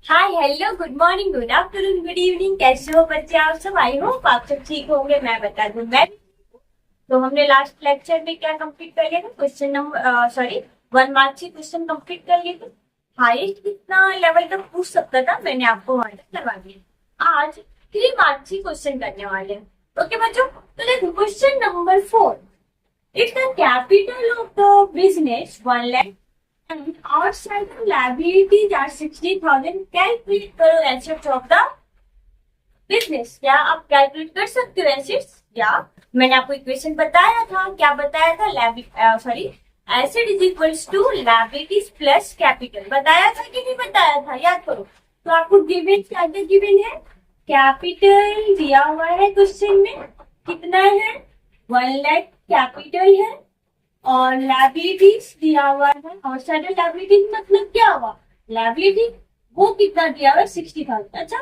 Hi hello good morning good afternoon good evening, कैसे हो बच्चे आप सब। आई होप आप सब ठीक होंगे। मैं बता दूं मैं तो हमने लास्ट लेक्चर में क्या कंप्लीट कर लिया था, क्वेश्चन नंबर सॉरी 1 मार्क्स के क्वेश्चन कंप्लीट कर लिए थे। हाईएस्ट कितना लेवल तक पूछ सकता था मैंने आपको वहां तक करवा दिया। आज 3 मार्क्स की क्वेश्चन करने वाले हैं। ओके बच्चों, तो देखो question number 4। If the capital of the business 1 lakh and outside the liabilities are 60,000, calculate करो assets of the business। क्या आप कैलकुलेट कर सकते हो एसेट्स? या मैंने आपको इक्वेशन बताया था, क्या बताया था, sorry asset is equals to liabilities plus capital. बताया था कि नहीं बताया था, याद करो। तो आपको गिवन क्या क्या गिवन है, कैपिटल दिया हुआ है क्वेश्चन में, कितना है 1 लाख कैपिटल है, और लायबिलिटीज दिया हुआ है। और साइड लायबिलिटीज मतलब क्या हुआ, लायबिलिटी वो कितना दिया हुआ है 60,000। अच्छा,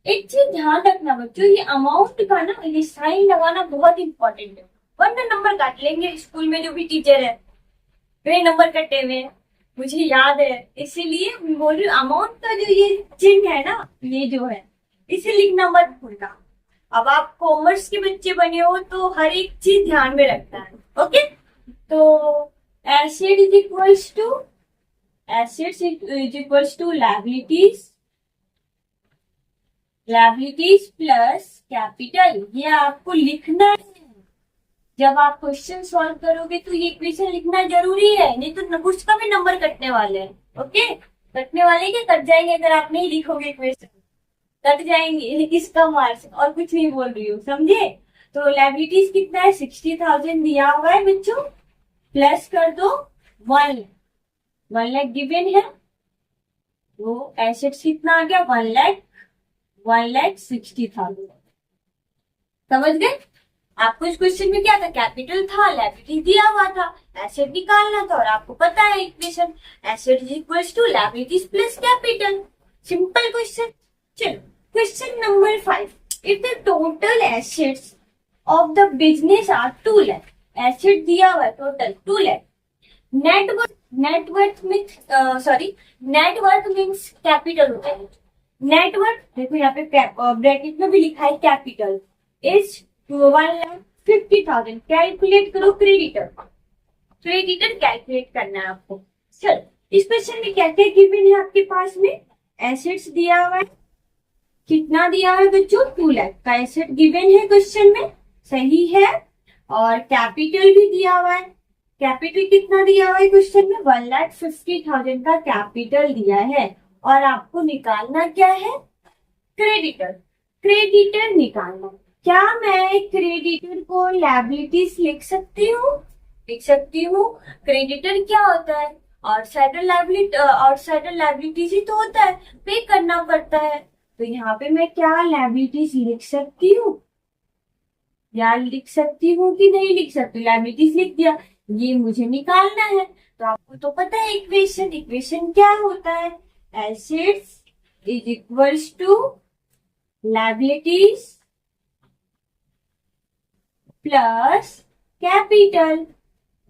एक चीज ध्यान रखना बच्चों, ये अमाउंट का ना ये साइन लगाना बहुत इंपॉर्टेंट है, वरना नंबर काट लेंगे। स्कूल में जो भी टीचर है वे नंबर कटे हुए हैं, मुझे याद है। इसीलिए मैं बोल रही हूँ अमाउंट का जो ये चिन्ह है ना, ये जो है इसे लिखना मत भूलना। अब आप कॉमर्स के बच्चे बने हो तो हर एक चीज ध्यान में रखना है। ओके, तो asset is equals to assets is equals to liabilities plus capital, ये आपको लिखना है। जब आप क्वेश्चन सॉल्व करोगे तो ये इक्वेशन लिखना जरूरी है, नहीं तो उसका भी नंबर कटने वाले हैं। ओके, कटने वाले क्या, कट जाएंगे अगर आप नहीं लिखोगे इक्वेशन, कट जाएंगे। इसका मार्क्स और कुछ नहीं बोल रही हूँ, समझे। तो लायबिलिटीज कितना है 60,000 दिया हुआ है बच्चों, प्लस कर दो 1 लाख गिवन है। तो एसेट्स कितना आ गया 1,60,000। समझ गए। आपको इस क्वेश्चन में क्या था, कैपिटल था, लायबिलिटी दिया हुआ था, एसेट निकालना था, और आपको पता है equation asset is equals to liabilities plus capital. Simple question. चलो question number 5। If the total assets of the business are 2 lakh, asset दिया हुआ है total 2 lakh, net worth means capital होता है। नेटवर्थ देखो यहाँ पे ब्रैकेट में भी लिखा है कैपिटल इज 1,50,000। कैलकुलेट करो क्रेडिटर, क्रेडिटर कैलकुलेट करना है आपको। चलो इस क्वेश्चन में क्या क्या गिवन है आपके पास में, एसेट्स दिया हुआ है, कितना दिया हुआ है बच्चों 2 लाख का एसेट गिवन है क्वेश्चन में, सही है। और कैपिटल भी दिया हुआ है, कैपिटल कितना दिया हुआ है क्वेश्चन में 1,50,000 का कैपिटल दिया है। और आपको निकालना क्या है, क्रेडिटर, क्रेडिटर निकालना। क्या मैं क्रेडिटर को लायबिलिटीज लिख सकती हूँ? लिख सकती हूँ। क्रेडिटर क्या होता है, आउटसाइडर लायबिलिटीज ही तो होता है, पे करना पड़ता है। तो यहाँ पे मैं क्या लायबिलिटीज लिख सकती हूँ, या लिख सकती हूँ कि नहीं लिख सकती, लायबिलिटीज लिख दिया, ये मुझे निकालना है। तो आपको तो पता है इक्वेशन, इक्वेशन क्या होता है, assets is equals to liabilities plus capital.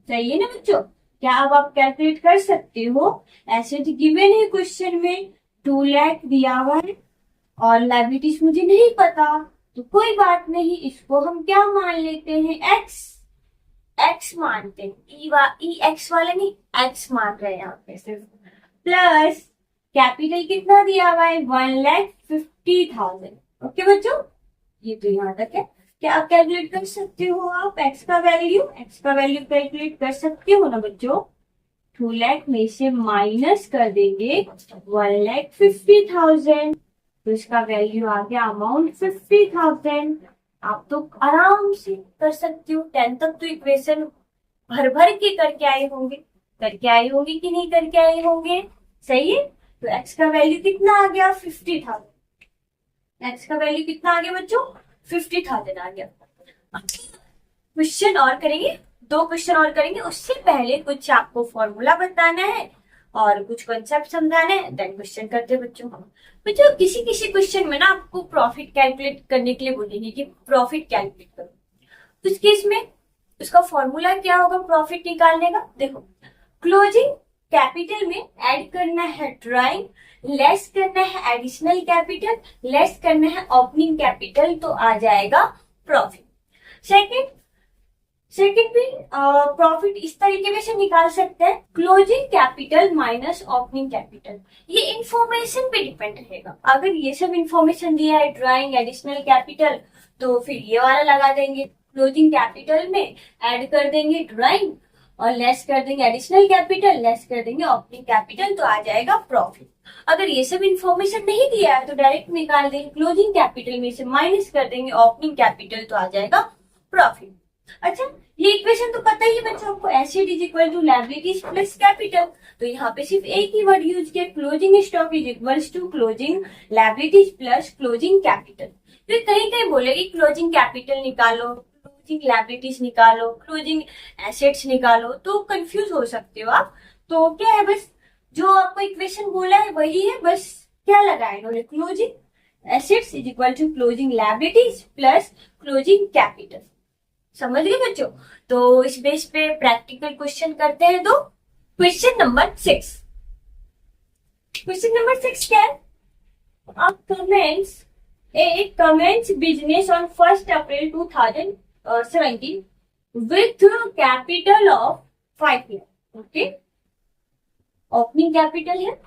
सही है ना बच्चों। क्या अब आप कैलकुलेट कर सकते हो, एसेट गिवन है क्वेश्चन में 2 लाख दिया हुआ है, और लायबिलिटीज मुझे नहीं पता, तो कोई बात नहीं, इसको हम क्या मान लेते हैं, एक्स, एक्स मानते हैं। ई एक्स वाले नहीं, एक्स मान रहे हैं यहाँ पे सिर्फ। प्लस कैपिटल कितना दिया हुआ है 1,50,000। ओके बच्चों, ये तो यहाँ तक है। क्या आप कैलकुलेट कर सकते हो, आप एक्स का वैल्यू कैलकुलेट कर सकते हो ना बच्चों। 2 लाख में से माइनस कर देंगे 1,50,000, तो इसका वैल्यू आ गया अमाउंट 50,000। आप तो आराम से कर सकते हो, 10 तक तो इक्वेशन भर भर के करके आए होंगे, कि नहीं करके आए होंगे, सही है। तो एक्स का वैल्यू कितना आ गया 50,000। एक्स का वैल्यू कितना आ गया बच्चों 50,000 आ गया। क्वेश्चन और करेंगे, 2 क्वेश्चन और करेंगे, उससे पहले कुछ आपको फॉर्मूला बताना है और कुछ कॉन्सेप्ट समझाना है, देन क्वेश्चन करते हैं बच्चों। बच्चों किसी किसी क्वेश्चन में ना आपको प्रॉफिट कैलकुलेट करने के लिए बोलेंगे कि प्रॉफिट कैलकुलेट करो, तो इस केस में उसका फॉर्मूला क्या होगा प्रॉफिट निकालने का। देखो क्लोजिंग कैपिटल में ऐड करना है ड्राइंग लेस करना है एडिशनल कैपिटल, लेस करना है ओपनिंग कैपिटल, तो आ जाएगा प्रॉफिट। सेकंड भी प्रॉफिट इस तरीके से निकाल सकते हैं, closing capital minus opening capital. ये इंफॉर्मेशन पे डिपेंड रहेगा। अगर ये सब इंफॉर्मेशन दिया है ड्राइंग एडिशनल कैपिटल, तो फिर ये वाला लगा देंगे, क्लोजिंग कैपिटल में ऐड कर देंगे ड्राइंग और लेस कर देंगे एडिशनल कैपिटल, लेस कर देंगे ओपनिंग कैपिटल, तो आ जाएगा प्रॉफिट। अगर ये सब इंफॉर्मेशन नहीं दिया है तो डायरेक्ट निकाल देंगे, क्लोजिंग कैपिटल में से माइनस कर देंगे ओपनिंग कैपिटल, तो आ जाएगा प्रॉफिट। अच्छा, ये इक्वेशन तो पता ही है बच्चों आपको, asset is equal to liabilities plus capital. तो यहाँ पे सिर्फ एक ही वर्ड यूज किया, closing stock is equals to closing liabilities plus closing capital. फिर कहीं कहीं बोलेगी क्लोजिंग कैपिटल निकालो, क्लोजिंग लायबिलिटीज निकालो, क्लोजिंग एसेट्स निकालो, तो कंफ्यूज हो सकते हो आप। तो क्या है, बस जो आपको इक्वेशन बोला है वही है, बस क्या लगाए इन्होंने, closing assets is equal to closing liabilities plus closing capital. समझ गए बच्चों? तो इस बेस पे प्रैक्टिकल क्वेश्चन करते हैं। तो क्वेश्चन नंबर 6, क्वेश्चन नंबर 6 क्या है, आप comments business on 1 April 2017 with capital of 5 lakh. Okay, opening capital है।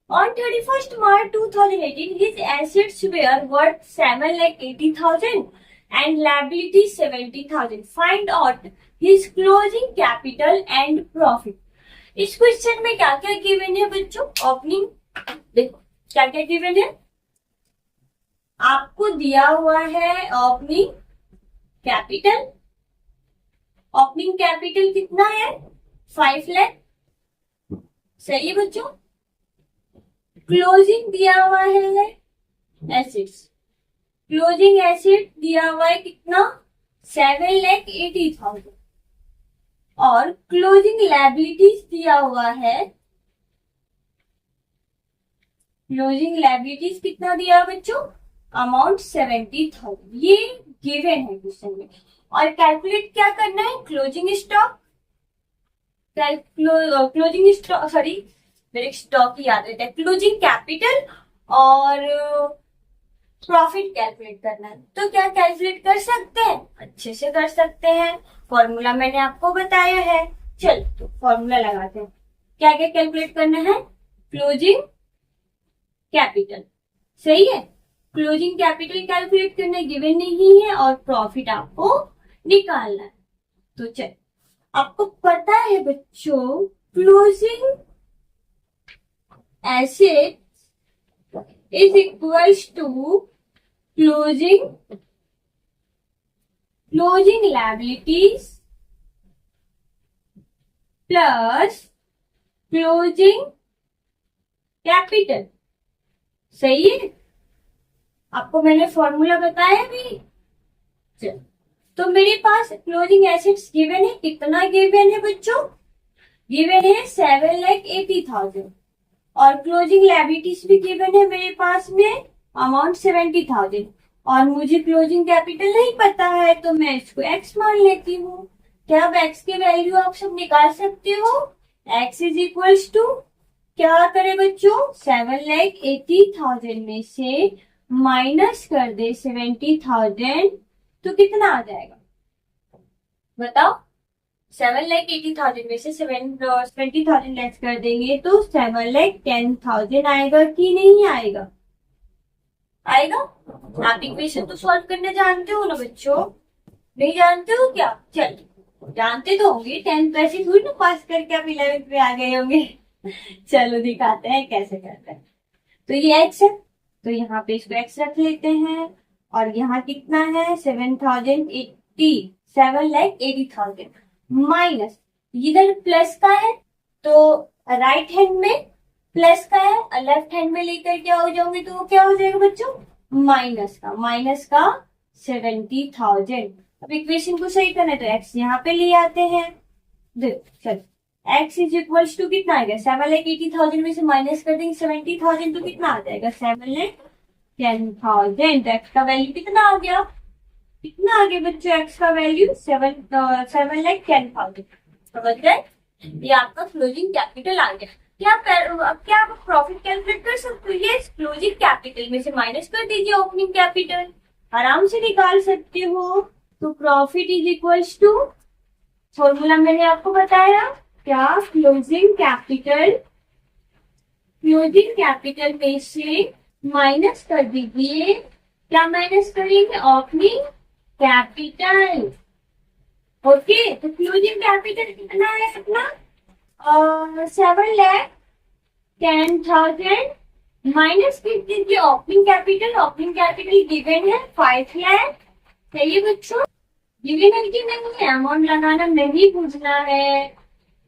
On 31st March 2018, his assets were worth 7,80,000 and liabilities 70,000. Find out his closing capital and profit. इस question में क्या क्या given है बच्चों? ओपनिंग, देखो क्या क्या गिवन है, आपको दिया हुआ है ओपनिंग कैपिटल। ओपनिंग कैपिटल कितना है? 5 लाख, सही है बच्चों। क्लोजिंग दिया हुआ है एसेट्स, क्लोजिंग एसेट दिया हुआ है कितना? 7,80,000 और क्लोजिंग लायबिलिटीज दिया हुआ है, क्लोजिंग लायबिलिटीज कितना दिया बच्चों? अमाउंट 70,000। ये गिवन है क्वेश्चन में। और कैलकुलेट क्या करना है? Closing stock, closing stock, sorry मेरे स्टॉक ही याद रहता है, क्लोजिंग कैपिटल और प्रॉफिट कैलकुलेट करना है। तो क्या कैलकुलेट कर सकते हैं? अच्छे से कर सकते हैं, फॉर्मूला मैंने आपको बताया है। चल तो फॉर्मूला लगाते हैं। क्या क्या कैलकुलेट करना है? क्लोजिंग कैपिटल, सही है। क्लोजिंग कैपिटल कैलकुलेट करना गिवन नहीं है और प्रॉफिट आपको निकालना है। तो चल, आपको पता है बच्चों closing asset is equals to closing liabilities plus closing capital, सही है। आपको मैंने फॉर्मूला बताया भी। चल, तो मेरे पास क्लोजिंग एसेट्स गिवन है, कितना गिवन है बच्चों? गिवन है 7,80,000 और क्लोजिंग लायबिलिटीज भी गिवन है मेरे पास में अमाउंट 70,000 और मुझे क्लोजिंग कैपिटल नहीं पता है, तो मैं इसको एक्स मान लेती हूँ। क्या अब एक्स की वैल्यू आप सब निकाल सकते हो? एक्स इज इक्वल्स टू क्या करे बच्चों? 7,80,000 में से माइनस कर दे 70,000, तो कितना आ जाएगा बताओ? 7,80,000 में से 70,000 लेस कर देंगे तो 7,10,000 आएगा कि नहीं आएगा? आएगा। आप इक्वेशन तो सॉल्व करने जानते हो ना बच्चों? नहीं जानते हो क्या? चल, जानते तो होंगे, 10th ऐसे थोड़ी ना पास करके आप 11th में आ गए होंगे। चलो दिखाते हैं कैसे करते हैं। तो ये एक्स है, तो यहाँ पे इसको एक्स रख लेते हैं और यहाँ कितना है? 7,80,000 माइनस, इधर प्लस का है तो राइट हैंड में प्लस का है और लेफ्ट हैंड में लेकर क्या हो जाओगे तो क्या हो जाएगा बच्चों? माइनस का 70,000। अब इक्वेशन को सही करना है तो एक्स यहाँ पे ले आते हैं। चल, एक्स इज इक्वल्स टू कितना आएगा? 7,80,000 में से माइनस कर देंगे 70,000 तो कितना आ जाएगा? 7,10,000। एक्स का वैल्यू कितना आ गया? कितना आ गया बच्चों एक्स का वैल्यू? 7,10,000। समझ गए? ये आपका क्लोजिंग कैपिटल आ गया। क्या आप प्रॉफिट कैलकुलेट कर सकते हो? यस, क्लोजिंग कैपिटल में से माइनस कर दीजिए ओपनिंग कैपिटल, आराम से निकाल सकते हो। तो profit is equals to, formula मैंने आपको बताया क्या, क्लोजिंग कैपिटल में से माइनस कर दीजिए, क्या माइनस करेंगे, ओपनिंग कैपिटल। ओके, तो क्लोजिंग कैपिटल कितना है अपना, 7,10,000 माइनस कर दीजिए ओपनिंग कैपिटल गिवन है 5 लाख। सही बच्चों, गिवन है कि नहीं है, अमाउंट लगाना नहीं पूछना है।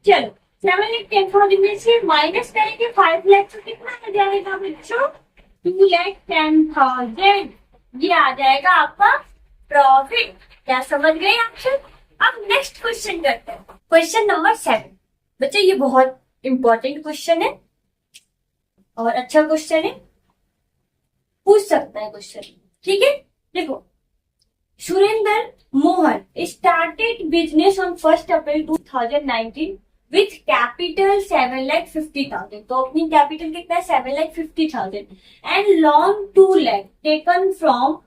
चलो 7,10,000 में से माइनस करेंगे 5 लाख, तो कितना आ जाएगा बच्चों, 2,10,000। ये आ जाएगा आपका प्रॉफिट। क्या समझ गए आंसर? अब नेक्स्ट क्वेश्चन करते हैं, क्वेश्चन नंबर 7। बच्चे ये बहुत इंपॉर्टेंट क्वेश्चन है और अच्छा क्वेश्चन है, पूछ सकता है क्वेश्चन, ठीक है। देखो, Surendra Mohan started business on 1 April 2019 with capital 7,50,000। तो ओपनिंग कैपिटल कितना है, 7,50,000 and loan 2 lakh taken from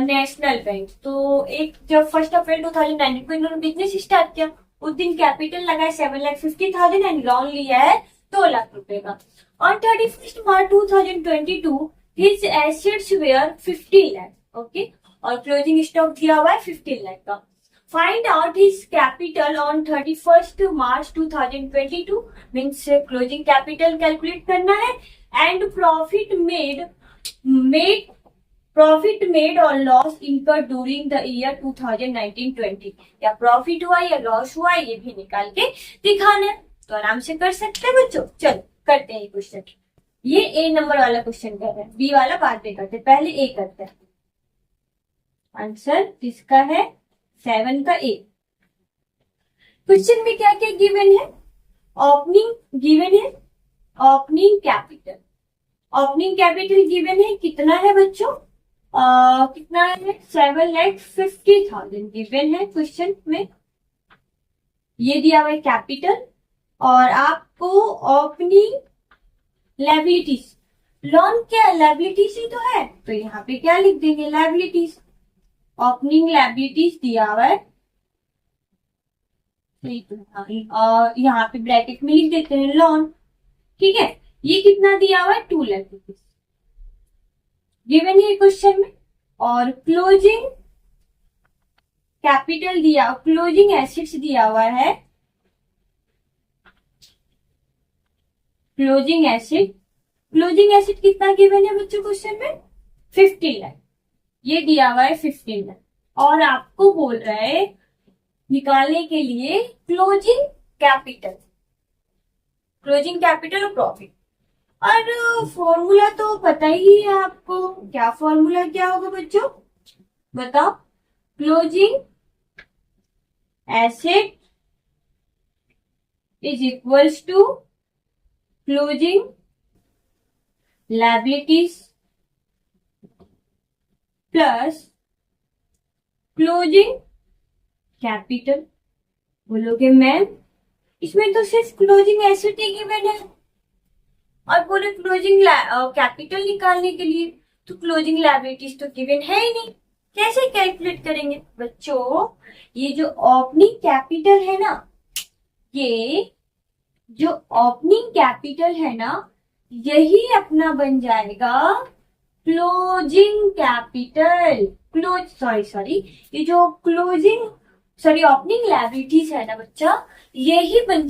national bank. तो एक जब 1 अप्रैल 2019 को इन्होंने बिजनेस स्टार्ट किया, उस दिन कैपिटल लगा है 7,50,000 एंड लोन लिया है 2 लाख रुपए का। On 31 March 2022 his assets were 50 lakh. Okay, और क्लोजिंग स्टॉक दिया हुआ है 15 लाख का। Find out his capital on 31 March 2022 means closing capital calculate करना है, एंड प्रॉफिट मेड और loss incurred during the year 2019-20। या प्रॉफिट हुआ या लॉस हुआ ये भी निकाल के दिखाना है, तो आराम से कर सकते हैं बच्चों। चलो करते हैं क्वेश्चन। ये ए नंबर वाला क्वेश्चन कर रहे हैं, बी वाला बाद में करते हैं, पहले ए करते हैं। आंसर किसका है, 7 का ए। क्वेश्चन में क्या क्या गिवन है, ओपनिंग गिवन है, ओपनिंग कैपिटल गिवन है, कितना है बच्चों, कितना है, 7,50,000 गिवन है क्वेश्चन में। ये दिया हुआ है कैपिटल, और आपको ओपनिंग लायबिलिटीज, लोन क्या लायबिलिटीज ही तो है, तो यहाँ पे क्या लिख देंगे, लायबिलिटीज। ओपनिंग लायबिलिटीज दिया हुआ है, और यहाँ पे ब्रैकेट में लिख देते हैं लोन, ठीक है। ये कितना दिया हुआ है, 2 लाख रुपीज गिवन है क्वेश्चन में। और क्लोजिंग कैपिटल दिया, क्लोजिंग एसेट्स दिया हुआ है, क्लोजिंग एसेट कितना गिवन है बच्चों क्वेश्चन में, 15 लाख। ये दिया हुआ है 15 लाख, और आपको बोल रहा है निकालने के लिए क्लोजिंग कैपिटल और प्रॉफिट। और फॉर्मूला तो पता ही है आपको, क्या फॉर्मूला क्या होगा बच्चों, बताओ। Closing asset is equals to closing liabilities plus closing capital. बोलोगे मैम इसमें तो सिर्फ क्लोजिंग एसेट ही गिवन है, और बोले क्लोजिंग कैपिटल निकालने के लिए तो क्लोजिंग लायबिलिटीज तो गिवन है ही नहीं, कैसे कैलकुलेट करेंगे बच्चों। ये जो ओपनिंग कैपिटल है ना, ये जो ओपनिंग कैपिटल है ना, यही अपना बन जाएगा क्लोजिंग कैपिटल। ये जो ओपनिंग लायबिलिटीज है ना बच्चा, यही बन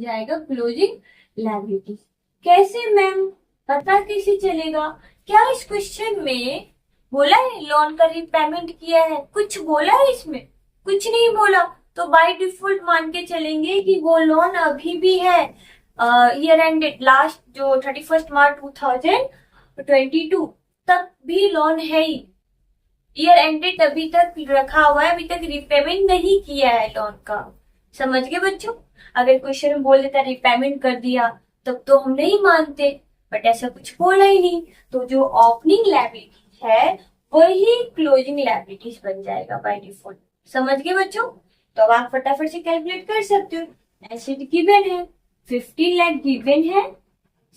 जाएगा क्लोजिंग लायबिलिटीज। कैसे मैम, पता कैसे चलेगा? क्या इस क्वेश्चन में बोला है लोन का रीपेमेंट किया है? कुछ बोला है इसमें? कुछ नहीं बोला, तो बाय डिफॉल्ट मान के चलेंगे कि वो लोन अभी भी है। ईयर एंडेड लास्ट जो 31 मार्च 2022 तक भी लोन है ही। ईयर एंडेड अभी तक रखा हुआ है, अभी तक रिपेमेंट नहीं किया है लोन का। समझ गए बच्चों? अगर क्वेश्चन में बोल देता रिपेमेंट कर दिया तब तो हम नहीं मानते, बट ऐसा कुछ बोला ही नहीं, तो जो ओपनिंग लायबिलिटी है वही क्लोजिंग लायबिलिटीज बन जाएगा बाय डिफॉल्ट। समझ गए बच्चों? तो अब आप फटाफट से कैलकुलेट कर सकते हो। एसेट गिवन है 15 लाख गिवन है,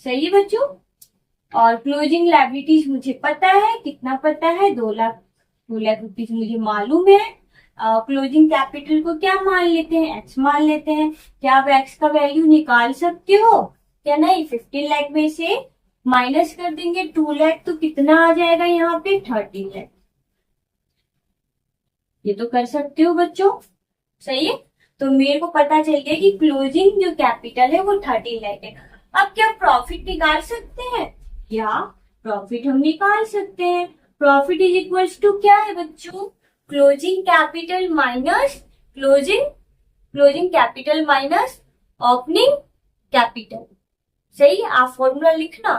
सही है बच्चों। और क्लोजिंग लायबिलिटीज मुझे पता है, कितना पता है, 2 लाख रुपीज मुझे मालूम है। क्लोजिंग कैपिटल को क्या मान लेते हैं, एक्स मान लेते हैं। क्या आप एक्स का वैल्यू निकाल सकते हो क्या? नहीं, 15 लाख में से माइनस कर देंगे 2 लाख तो कितना आ जाएगा यहाँ पे, 13 लाख। ये तो कर सकते हो बच्चों, सही है। तो मेरे को पता चल गया कि क्लोजिंग जो कैपिटल है वो 13 लाख है। अब क्या प्रॉफिट निकाल सकते हैं? या प्रॉफिट हम निकाल सकते हैं। प्रॉफिट इज इक्वल्स टू क्या है बच्चों, closing capital minus closing capital minus opening capital. सही है, आप फॉर्मूला लिखना,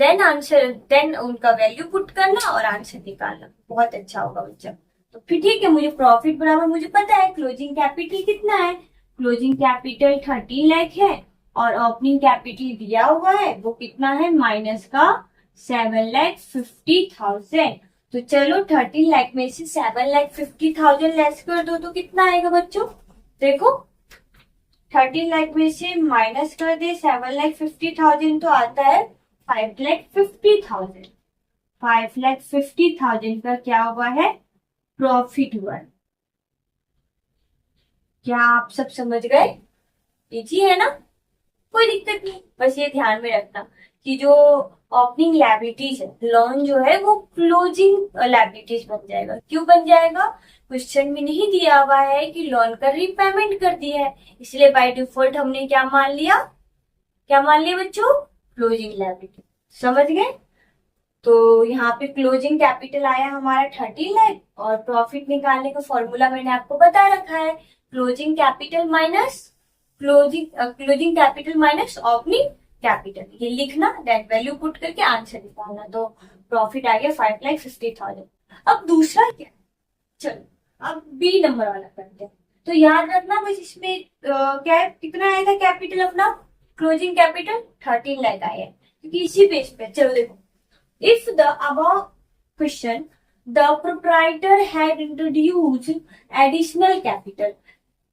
देन उनका वैल्यू पुट करना और आंसर निकालना, बहुत अच्छा होगा बच्चा। तो फिर ठीक है, मुझे प्रॉफिट बराबर मुझे पता है क्लोजिंग कैपिटल कितना है, क्लोजिंग कैपिटल 13 लाख है और ओपनिंग कैपिटल दिया हुआ है वो कितना है, माइनस का 7,50,000। तो चलो 13 लाख में से 7,50,000 लेस कर दो तो कितना आएगा बच्चों, देखो 13 लाख में से माइनस कर दे 7,50,000 तो आता है 5,50,000। 5,50,000 का क्या हुआ है, प्रॉफिट हुआ है। क्या आप सब समझ गए? इजी है ना, कोई दिक्कत नहीं। बस ये ध्यान में रखना कि जो ओपनिंग लायबिलिटीज है, लोन जो है वो क्लोजिंग लायबिलिटीज बन जाएगा। क्यों बन जाएगा, क्वेश्चन में नहीं दिया हुआ है कि लोन का रीपेमेंट कर दिया है, इसलिए बाय डिफॉल्ट हमने क्या मान लिया बच्चों, क्लोजिंग लायबिलिटी। समझ गए? तो यहाँ पे क्लोजिंग कैपिटल आया हमारा 13 लाख और प्रॉफिट निकालने का फॉर्मूला मैंने आपको बता रखा है, closing capital minus opening capital. ये लिखना, डेट वैल्यू पुट करके आंसर निकालना। तो प्रॉफिट आ गया 5,50,000। अब दूसरा क्या, चलो अब बी नंबर वाला करते हैं। तो याद रखना बस इसमें क्या कितना आया था कैपिटल अपना, क्लोजिंग कैपिटल 13 लाख आया है, क्योंकि इसी बेस पे। चलो देखो, if the above question the proprietor had introduced additional capital,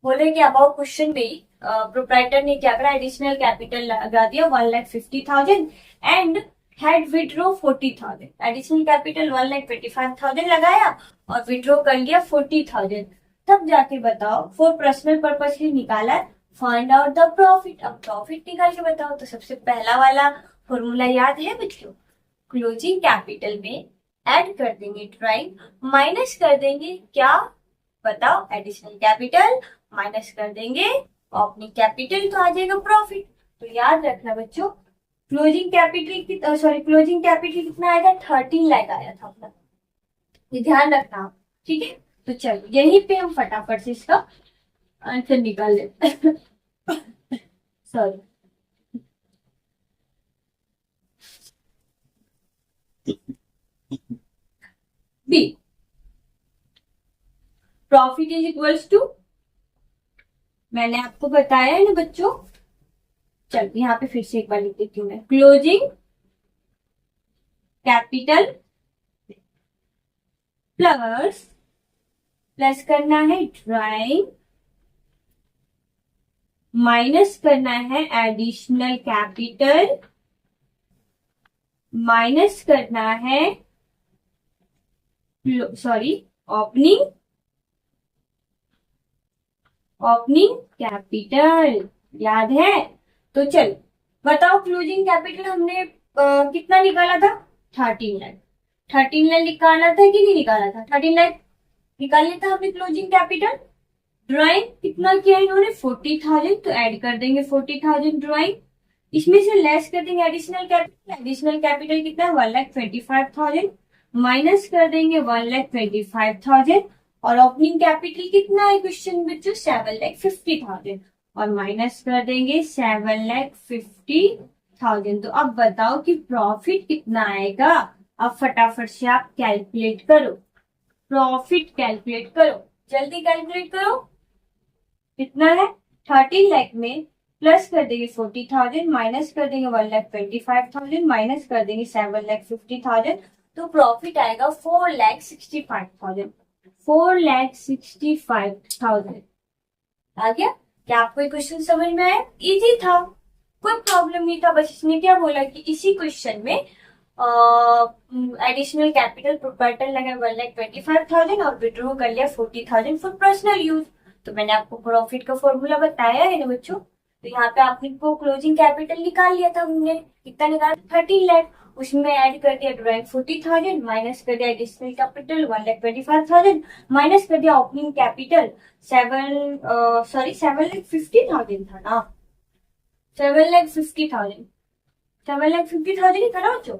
बोले कि अबाउ क्वेश्चन में प्रोप्राइटर ने क्या करा, एडिशनल कैपिटल लगा दिया 1,50,000 and had withdraw 40,000। Additional capital 1,25,000 लगाया और विड्रॉ कर लिया 40,000। तब जाके बताओ, फॉर पर्सनल पर्पस ही निकाला, फाइंड आउट द प्रॉफिट। अब प्रॉफिट निकाल के बताओ। तो सबसे पहला वाला फॉर्मूला याद है बच्चों, क्लोजिंग कैपिटल में ऐड कर देंगे ड्राइंग, माइनस कर देंगे क्या बताओ, एडिशनल कैपिटल, माइनस कर देंगे ओपनिंग कैपिटल, तो आ जाएगा प्रॉफिट। तो याद रखना बच्चों, क्लोजिंग कैपिटल कितना आएगा, 13 लाख आया था अपना, ये ध्यान रखना, ठीक है। तो चलो यहीं पे हम फटाफट से इसका आंसर निकाल लेते sorry B, profit is equals to, मैंने आपको बताया है ना बच्चों। चल यहाँ पे फिर से एक बार लिख देती हूँ मैं, क्लोजिंग कैपिटल प्लस करना है ड्राइंग, माइनस करना है एडिशनल कैपिटल, माइनस करना है ओपनिंग कैपिटल, याद है। तो चल बताओ, क्लोजिंग कैपिटल हमने कितना निकाला था, 13 लाख। 13 लाख निकाला था कि नहीं निकाला था, 13 लाख निकाल लेता हमने क्लोजिंग कैपिटल। ड्राइंग कितना किया इन्होंने, 40,000, तो ऐड कर देंगे 40,000 ड्राइंग, इसमें से लेस कर देंगे एडिशनल कैपिटल। एडिशनल कैपिटल कितना है, 1,25,000, माइनस कर देंगे 1,25,000 और ओपनिंग कैपिटल कितना है क्वेश्चन बच्चों, 7,50,000 और माइनस कर देंगे 7,50,000। तो अब बताओ कि प्रॉफिट कितना आएगा। अब फटाफट से आप कैलकुलेट करो, प्रॉफिट कैलकुलेट करो, जल्दी कैलकुलेट करो। कितना है, 13 लाख में प्लस कर देंगे 40,000, माइनस कर देंगे 1,25,000, माइनस कर देंगे 7,50,000, तो प्रॉफिट आएगा 4,65,000। 4,65,000 आ गया? क्या आपको ये क्वेश्चन समझ में आया? इजी था, कोई प्रॉब्लम नहीं था। बस इसने क्या बोला कि इसी क्वेश्चन में एडिशनल कैपिटल प्रोपर्टर लगा 1,25,000 और विड्रॉ कर लिया 40,000 फॉर पर्सनल यूज। तो मैंने आपको प्रॉफिट का फॉर्मूला बताया है ना बच्चों। तो यहाँ पे आपने को क्लोजिंग कैपिटल निकाल लिया था, हमने कितना निकाला? 13 लाख। उसमें ऐड कर दिया ड्राइंग 40,000, माइनस कर दिया एडिशनल कैपिटल 1,25,000, माइनस कर दिया ओपनिंग कैपिटल 7,50,000 था ना, 7,50,000, 7,50,000 ही था ना बच्चों।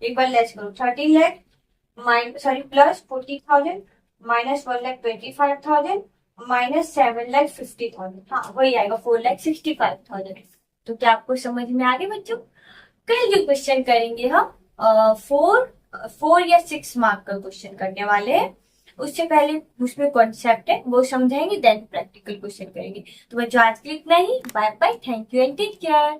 एक बार लेस करो, 13 लाख प्लस 40,000 माइनस 1,25,000 माइनस 7,50,000, हाँ वही आएगा 4,65,000। तो क्या आपको समझ में आ गया बच्चों? कल जो क्वेश्चन करेंगे हम 4 या 6 मार्क का क्वेश्चन करने वाले हैं। उससे पहले उसमें कॉन्सेप्ट है वो समझाएंगे, देन प्रैक्टिकल क्वेश्चन करेंगे। तो बच्चों आज के लिए इतना ही। Bye bye, thank you and take care.